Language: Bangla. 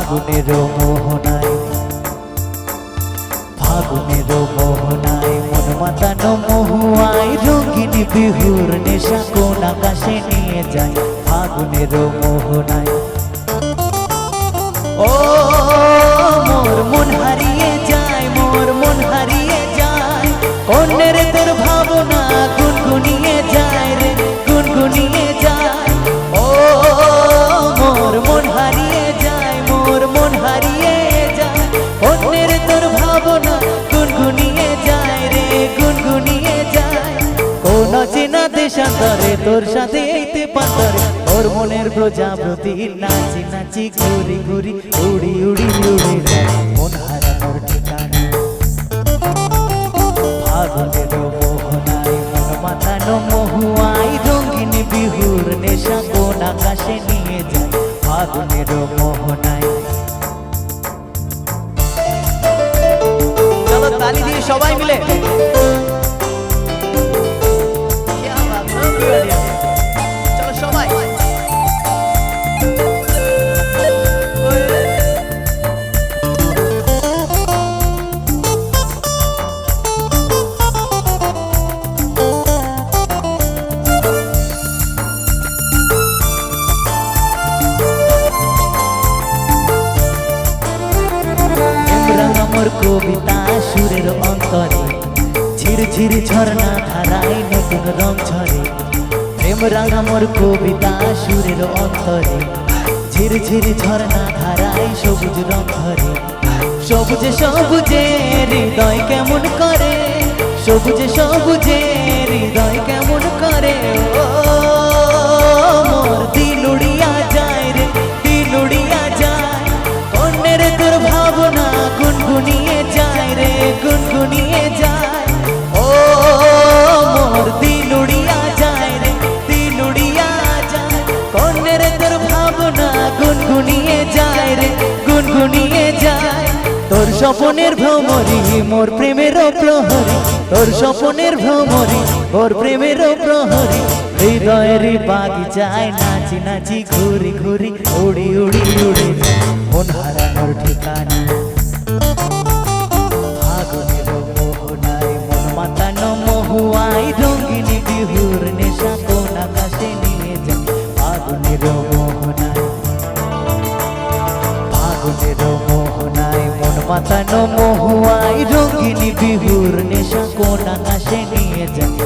ফাগুনের মোহনায়, ফাগুনের মোহনায় মন মাতানো মহুয়ায় রঙিন বিহুর নেশা কোন আকাশে নিয়ে যায় ফাগুনের মোহনায়। ও মোর মন হারিয়ে যায়, মোর মন হারিয়ে যায়, অন্যের তোর ভাবনা গুনগুনিয়ে যায় রে, গুনগুনিয়ে যায়। ও মোর মন হারিয়ে যায়, মোর মন হারিয়ে যায়, অন্যের তোর ভাবনা গুনগুনিয়ে যায় রে, গুনগুনিয়ে যায়। কোন চেনা দেশান্তরে তোর সাথে এইতে পান্তরে ওর মনের প্রজাপতি নাচি নাচি ঘুরি ঘুরি উড়ি উড়ি উড়ি যায় মন হারানোর ঠিকানা। ফাগুনের মোহনায় মন মাতানো মহুয়ায় রঙিন বিহুর নেশা কোন আকাশে নিয়ে যায় ফাগুনের মোহনায়। চলো তালি দিয়ে সবাই মিলে চলো সবাই। মোর কবিতা সুরের অন্তরে ঝিরঝির ঝর্ণা ধারায় নতুন রং ঝরে। প্রেম রাঙা মোর কবিতা সুরের অন্তরে ঝিরঝির ঝর্ণা ধারায় সবুজ রং ধরে। সবুজে সবুজে হৃদয় কেমন করে, সবুজে সবুজে হৃদয় কেমন করে। ও মোর দিল উড়িয়া যায় রে, দিল উড়িয়া যায়, অন্যের তোর ভাবনা গুনগুনিয়ে যায় রে, গুনগুনিয়ে যায়। ও মোর দিল উড়িয়া যায় রে, দিল উড়িয়া যায়, অন্যের তোর ভাবনা গুনগুনিয়ে যায় রে, গুনগুনিয়ে যায়। তোর স্বপনের ভ্রমরি মোর প্রেমের প্রহরী, তোর স্বপনের ভ্রমরি মোর প্রেমের প্রহরী। হৃদয়ের বাগিচায় নাচি নাচি ঘুরি ঘুরি উড়ি উড়ি উড়ি মন হারানোর ঠিকানা। ফাগুনের মোহনায় মন মাতানো মহুয়ায় রঙিন বিহুর নেশা কোন আকাশে নিয়ে যায় ফাগুনের মোহনায়। ফাগুনের মোহনায় মন মাতানো মহুয়ায় রঙিন বিহুর নেশা কোন আকাশে নিয়ে যায়